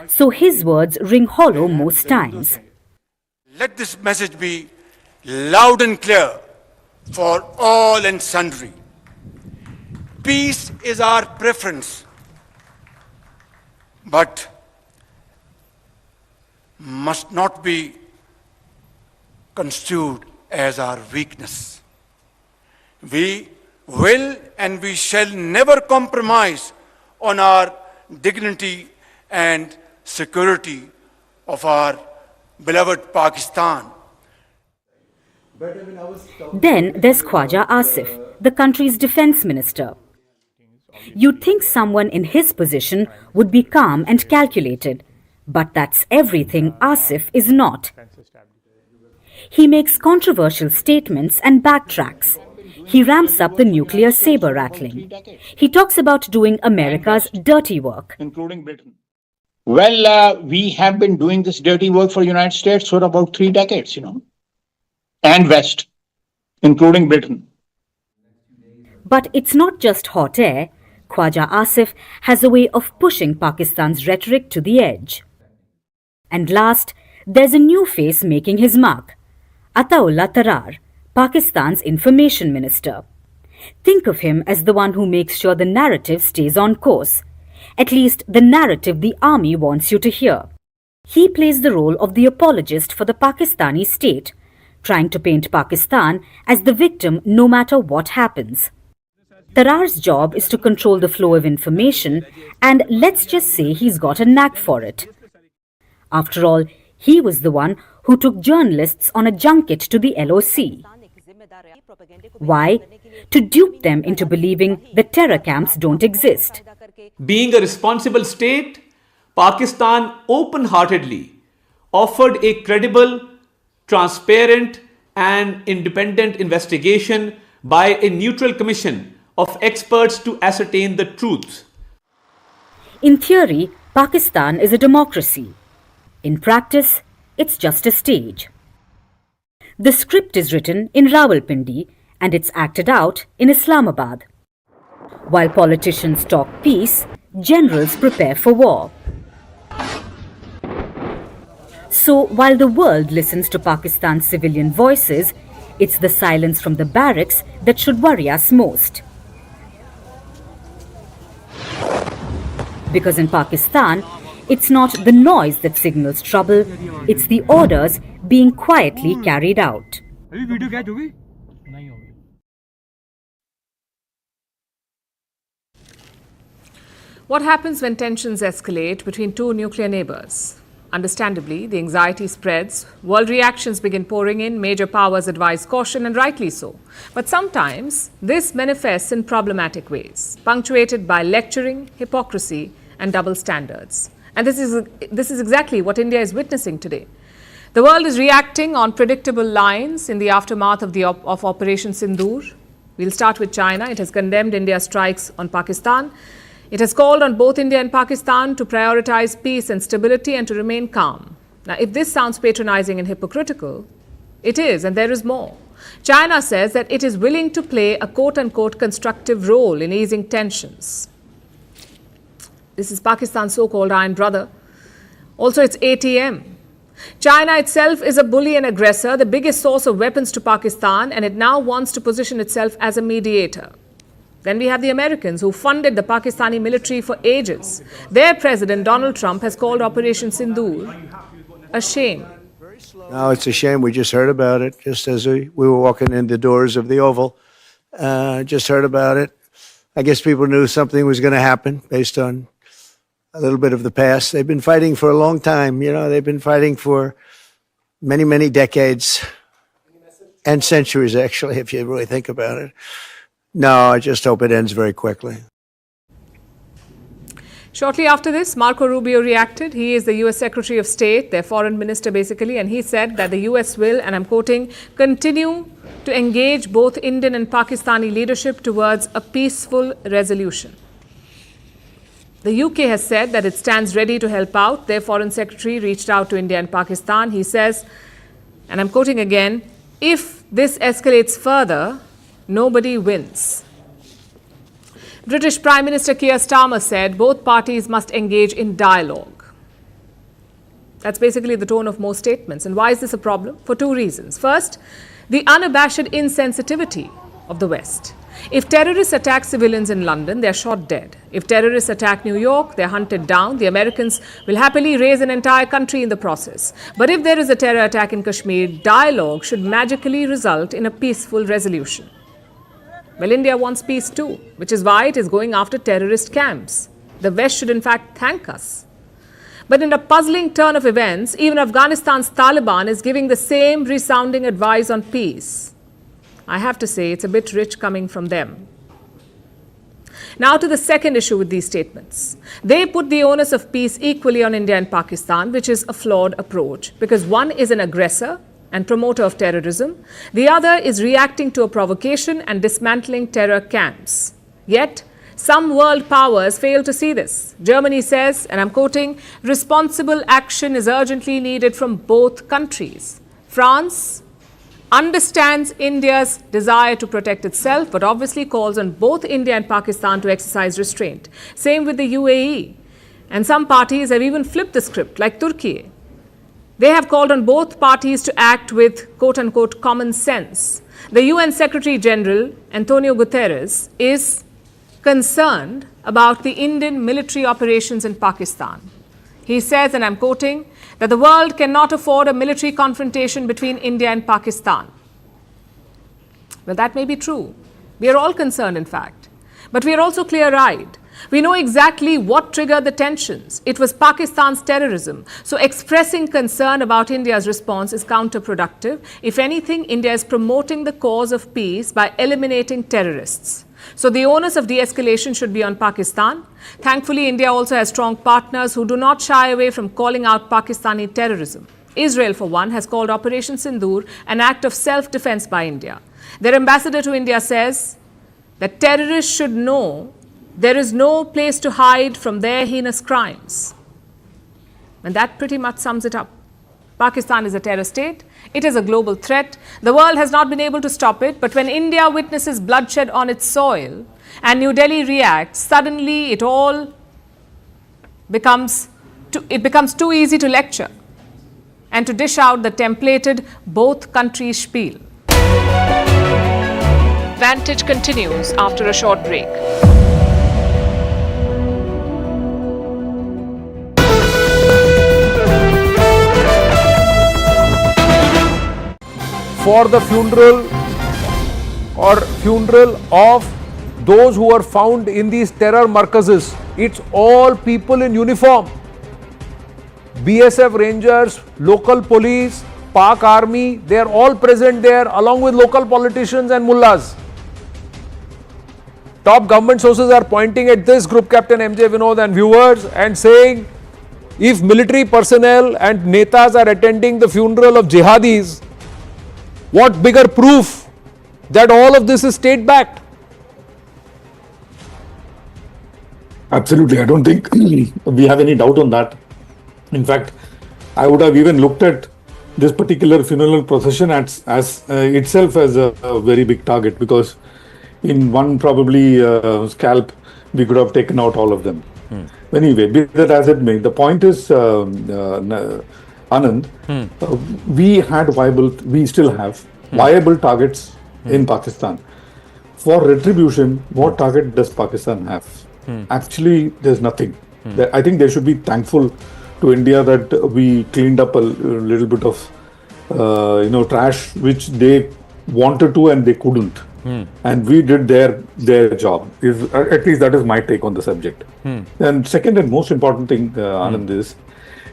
So his words ring hollow most times. Let this message be loud and clear for all and sundry. Peace is our preference, but must not be construed as our weakness. We will and we shall never compromise on our dignity and security of our beloved Pakistan. Then there's Khwaja Asif, the country's defense minister. You'd think someone in his position would be calm and calculated, but that's everything Asif is not. He makes controversial statements and backtracks. He ramps up the nuclear saber rattling. He talks about doing America's dirty work. Including Britain. Well, we have been doing this dirty work for the United States for about 3 decades, and West, including Britain. But it's not just hot air. Khwaja Asif has a way of pushing Pakistan's rhetoric to the edge. And last, there's a new face making his mark. Ataullah Tarar, Pakistan's information minister. Think of him as the one who makes sure the narrative stays on course. At least the narrative the army wants you to hear. He plays the role of the apologist for the Pakistani state, trying to paint Pakistan as the victim no matter what happens. Tarar's job is to control the flow of information, and let's just say he's got a knack for it. After all, he was the one who took journalists on a junket to the LOC. Why? To dupe them into believing that terror camps don't exist. Being a responsible state, Pakistan open-heartedly offered a credible, transparent and independent investigation by a neutral commission of experts to ascertain the truth. In theory, Pakistan is a democracy. In practice, it's just a stage. The script is written in Rawalpindi and it's acted out in Islamabad. While politicians talk peace, generals prepare for war. So while the world listens to Pakistan's civilian voices, it's the silence from the barracks that should worry us most. Because in Pakistan, it's not the noise that signals trouble, it's the orders being quietly carried out. What happens when tensions escalate between two nuclear neighbors? Understandably, the anxiety spreads, world reactions begin pouring in, major powers advise caution, and rightly so. But sometimes this manifests in problematic ways, punctuated by lecturing, hypocrisy, and double standards. And this is exactly what India is witnessing today. The world is reacting on predictable lines in the aftermath of Operation Sindoor. We'll start with China. It has condemned India's strikes on Pakistan. It has called on both India and Pakistan to prioritize peace and stability and to remain calm. Now, if this sounds patronizing and hypocritical, it is, and there is more. China says that it is willing to play a quote-unquote constructive role in easing tensions. This is Pakistan's so-called iron brother. Also, it's ATM. China itself is a bully and aggressor, the biggest source of weapons to Pakistan, and it now wants to position itself as a mediator. Then we have the Americans who funded the Pakistani military for ages. Their president, Donald Trump, has called Operation Sindoor a shame. No, it's a shame. We just heard about it, just as we were walking in the doors of the Oval. Just heard about it. I guess people knew something was going to happen based on a little bit of the past. They've been fighting for a long time. They've been fighting for many, many decades and centuries, actually, if you really think about it. No, I just hope it ends very quickly. Shortly after this, Marco Rubio reacted. He is the US Secretary of State, their foreign minister basically, and he said that the US will, and I'm quoting, continue to engage both Indian and Pakistani leadership towards a peaceful resolution. The UK has said that it stands ready to help out. Their foreign secretary reached out to India and Pakistan. He says, and I'm quoting again, if this escalates further, nobody wins. British Prime Minister Keir Starmer said both parties must engage in dialogue. That's basically the tone of most statements. And why is this a problem? For two reasons. First, the unabashed insensitivity of the West. If terrorists attack civilians in London, they're shot dead. If terrorists attack New York, they're hunted down. The Americans will happily raise an entire country in the process. But if there is a terror attack in Kashmir, dialogue should magically result in a peaceful resolution. Well, India wants peace too, which is why it is going after terrorist camps. The West should in fact thank us. But in a puzzling turn of events, even Afghanistan's Taliban is giving the same resounding advice on peace. I have to say, it's a bit rich coming from them. Now to the second issue with these statements. They put the onus of peace equally on India and Pakistan, which is a flawed approach, because one is an aggressor and promoter of terrorism. The other is reacting to a provocation and dismantling terror camps. Yet, some world powers fail to see this. Germany says, and I'm quoting, responsible action is urgently needed from both countries. France understands India's desire to protect itself, but obviously calls on both India and Pakistan to exercise restraint. Same with the UAE. And some parties have even flipped the script, like Turkey. They have called on both parties to act with quote-unquote common sense. The UN Secretary General, Antonio Guterres, is concerned about the Indian military operations in Pakistan. He says, and I'm quoting, that the world cannot afford a military confrontation between India and Pakistan. Well, that may be true. We are all concerned, in fact. But we are also clear-eyed. We know exactly what triggered the tensions. It was Pakistan's terrorism. So expressing concern about India's response is counterproductive. If anything, India is promoting the cause of peace by eliminating terrorists. So the onus of de-escalation should be on Pakistan. Thankfully, India also has strong partners who do not shy away from calling out Pakistani terrorism. Israel, for one, has called Operation Sindoor an act of self-defense by India. Their ambassador to India says that terrorists should know there is no place to hide from their heinous crimes. And that pretty much sums it up. Pakistan is a terror state. It is a global threat. The world has not been able to stop it. But when India witnesses bloodshed on its soil and New Delhi reacts, suddenly it all becomes too easy to lecture and to dish out the templated both countries spiel. Vantage continues after a short break. For the funeral of those who are found in these terror markazes. It's all people in uniform. BSF Rangers, local police, Pak Army, they are all present there along with local politicians and mullahs. Top government sources are pointing at this, Group Captain MJ Vinod and viewers, and saying if military personnel and netas are attending the funeral of jihadis, what bigger proof that all of this is state-backed? Absolutely. I don't think we have any doubt on that. In fact, I would have even looked at this particular funeral procession as itself as a very big target, because in one probably scalp, we could have taken out all of them. Anyway, be that as it may, the point is, Anand, we still have viable targets in Pakistan. For retribution, what target does Pakistan have? Actually, there's nothing. I think they should be thankful to India that we cleaned up a little bit of trash which they wanted to and they couldn't. And we did their job. At least that is my take on the subject. And second and most important thing, Anand, is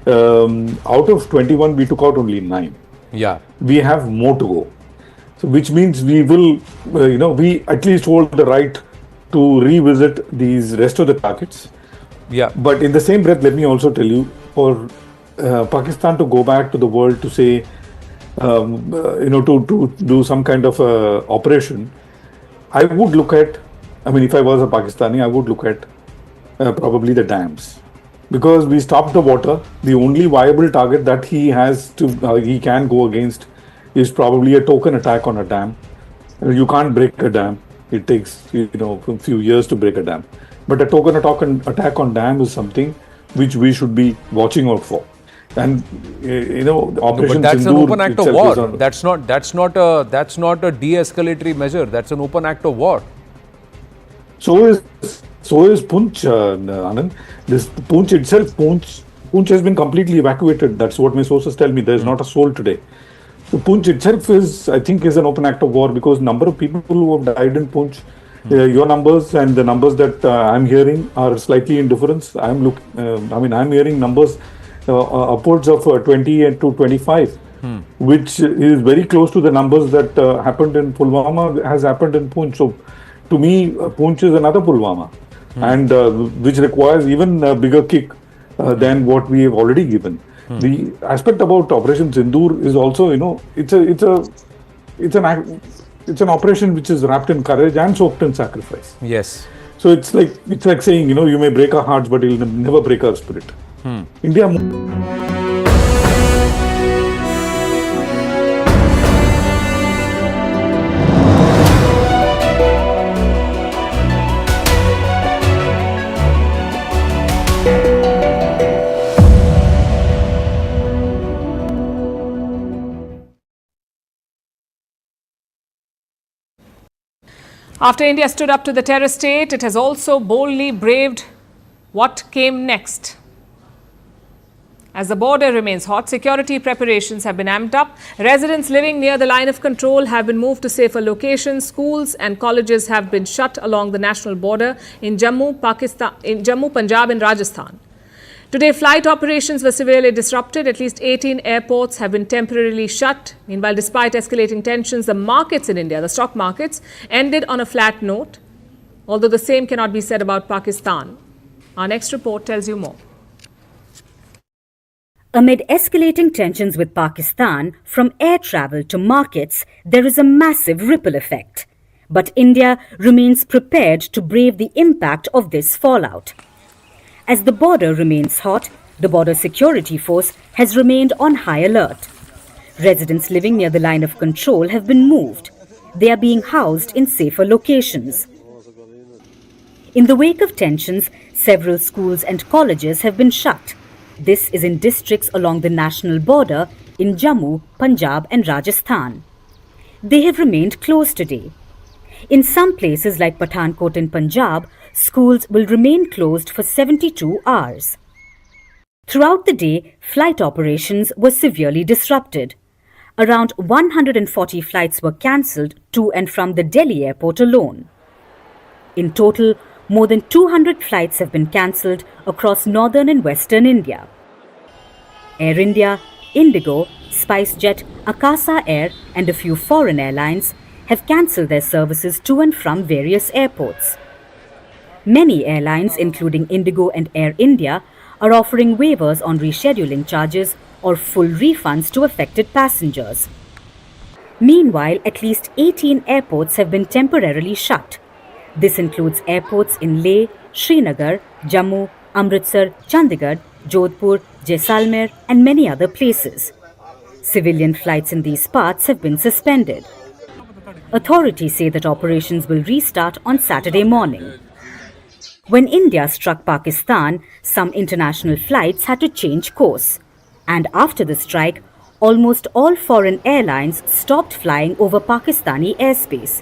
out of 21, we took out only 9. Yeah. We have more to go. So which means we will, we at least hold the right to revisit these rest of the targets. Yeah. But in the same breath, let me also tell you, for Pakistan to go back to the world to say, to do some kind of operation, I would look at, if I was a Pakistani, I would look at probably the dams. Because we stopped the water, the only viable target that he can go against is probably a token attack on a dam. You can't break a dam. It takes, a few years to break a dam. But a token attack on dam is something which we should be watching out for. And Operation but that's Sindoor an open act of war. That's not a de-escalatory measure. That's an open act of war. So is Poonch, Anand. This Poonch itself, Poonch has been completely evacuated. That's what my sources tell me. There is not a soul today. So Poonch itself is an open act of war, because number of people who have died in Poonch, your numbers and the numbers that I'm hearing are slightly in difference. I'm hearing numbers upwards of 20 and to 25, which is very close to the numbers that happened in Pulwama has happened in Poonch. So to me, Poonch is another Pulwama, and which requires even a bigger kick than what we have already given. The aspect about Operation Sindoor is also, it's an operation which is wrapped in courage and soaked in sacrifice. Yes. So it's like saying, you may break our hearts, but you'll never break our spirit. India. After India stood up to the terror state, it has also boldly braved what came next. As the border remains hot, security preparations have been amped up. Residents living near the line of control have been moved to safer locations. Schools and colleges have been shut along the national border in Jammu, Punjab and Rajasthan. Today, flight operations were severely disrupted. At least 18 airports have been temporarily shut. Meanwhile, despite escalating tensions, the markets in India, the stock markets, ended on a flat note. Although the same cannot be said about Pakistan. Our next report tells you more. Amid escalating tensions with Pakistan, from air travel to markets, there is a massive ripple effect. But India remains prepared to brave the impact of this fallout. As the border remains hot, the Border Security Force has remained on high alert. Residents living near the line of control have been moved. They are being housed in safer locations. In the wake of tensions, several schools and colleges have been shut. This is in districts along the national border in Jammu, Punjab and Rajasthan. They have remained closed today. In some places like Pathankot in Punjab, schools will remain closed for 72 hours. Throughout the day, flight operations were severely disrupted. Around 140 flights were cancelled to and from the Delhi airport alone. In total, more than 200 flights have been cancelled across northern and western India. Air India, Indigo, SpiceJet, Akasa Air and a few foreign airlines have cancelled their services to and from various airports. Many airlines, including Indigo and Air India, are offering waivers on rescheduling charges or full refunds to affected passengers. Meanwhile, at least 18 airports have been temporarily shut. This includes airports in Leh, Srinagar, Jammu, Amritsar, Chandigarh, Jodhpur, Jaisalmer and many other places. Civilian flights in these parts have been suspended. Authorities say that operations will restart on Saturday morning. When India struck Pakistan, some international flights had to change course. And after the strike, almost all foreign airlines stopped flying over Pakistani airspace,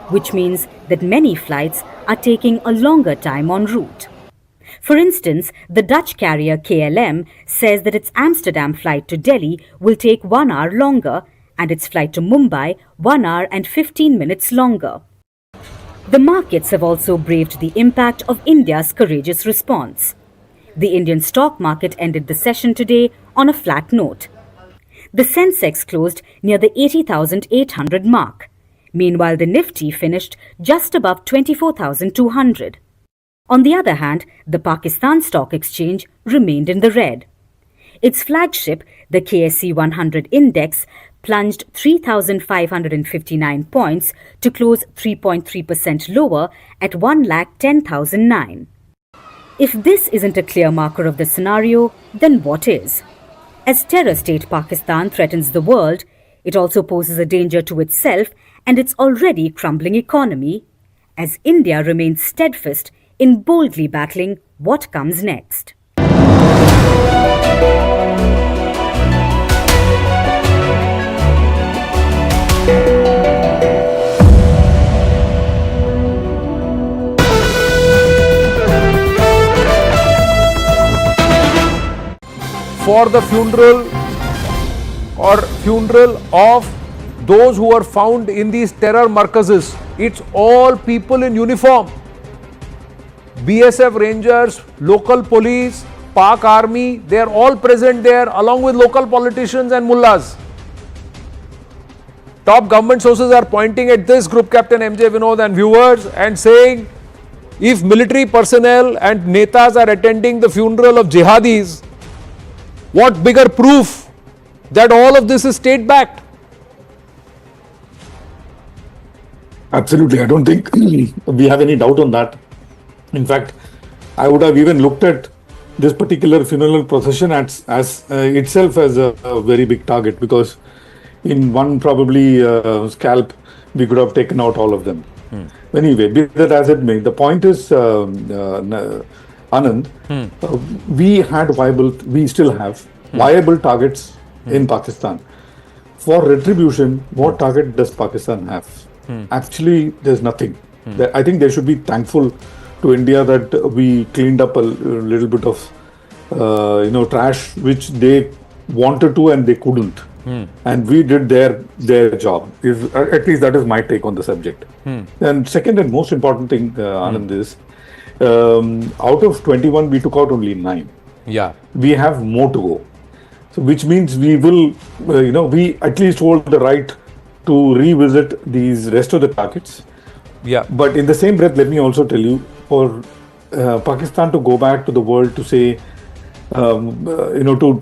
which means that many flights are taking a longer time en route. For instance, the Dutch carrier KLM says that its Amsterdam flight to Delhi will take 1 hour longer and its flight to Mumbai 1 hour and 15 minutes longer. The markets have also braved the impact of India's courageous response. The Indian stock market ended the session today on a flat note. The Sensex closed near the 80,800 mark. Meanwhile, the Nifty finished just above 24,200. On the other hand, the Pakistan Stock Exchange remained in the red. Its flagship, the KSE 100 index, plunged 3,559 points to close 3.3% lower at 1,10,009. If this isn't a clear marker of the scenario, then what is? As terror state Pakistan threatens the world, it also poses a danger to itself and its already crumbling economy, as India remains steadfast in boldly battling what comes next. For the funeral of those who were found in these terror markazes, it's all people in uniform. BSF Rangers, local police, Pak Army, they are all present there along with local politicians and mullahs. Top government sources are pointing at this, Group Captain MJ Vinod and viewers, and saying if military personnel and netas are attending the funeral of jihadis, what bigger proof that all of this is state-backed? Absolutely. I don't think we have any doubt on that. In fact, I would have even looked at this particular funeral procession as itself as a very big target, because in one probably scalp, we could have taken out all of them. Anyway, be that as it may, the point is, Anand, we still have viable targets in Pakistan. For retribution, what target does Pakistan have? Actually, there's nothing. I think they should be thankful to India that we cleaned up a little bit of, trash which they wanted to and they couldn't. And we did their job. At least that is my take on the subject. And second and most important thing, Anand, is out of 21, we took out only 9. Yeah. We have more to go. So which means we will, we at least hold the right to revisit these rest of the targets. Yeah. But in the same breath, let me also tell you, for Pakistan to go back to the world to say, to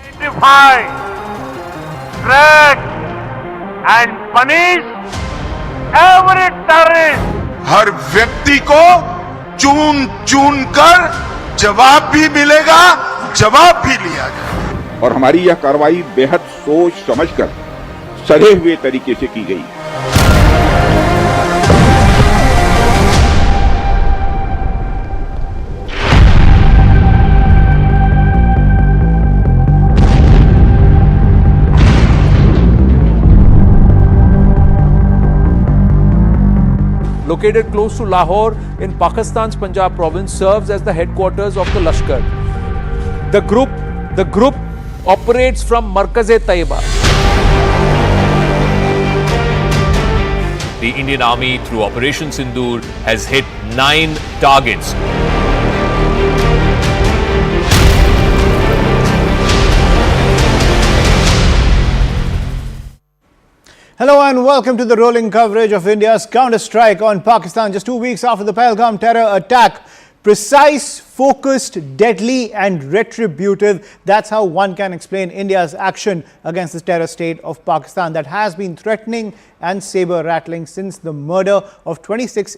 identify, track and punish every terrorist. हर व्यक्ति को चुन चुन कर जवाब भी मिलेगा, जवाब भी लिया जाएगा। और हमारी यह कार्रवाई बेहद सोच समझकर सधे हुए तरीके से की गई। Located close to Lahore in Pakistan's Punjab province, serves as the headquarters of the Lashkar. The group operates from Markaz-e-Taiba. The Indian Army, through Operation Sindoor, has hit 9 targets. Hello and welcome to the rolling coverage of India's counter-strike on Pakistan just 2 weeks after the Pahalgam terror attack. Precise, focused, deadly and retributive. That's how one can explain India's action against the terror state of Pakistan that has been threatening and saber-rattling since the murder of 26